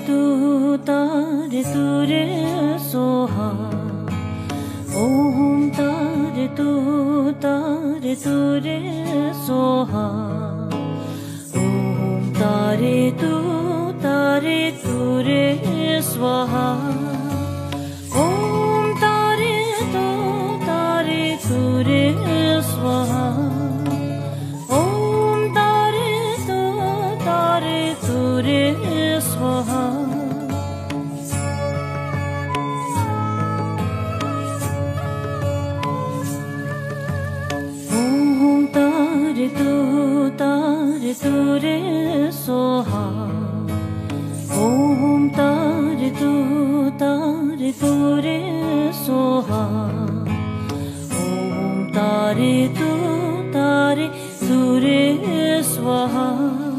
तू तारे सोहा ओम तारे तू तारे सोहा ओम तारे तू तारे स्वाहा ओम तारे तू तारे स्वाहा ओम तारे तू तारे स्वाहा ओम तारे तू तारे सोहा ओम तारे तू तारे सोहा ओम तारे तू तारे स्वाहा।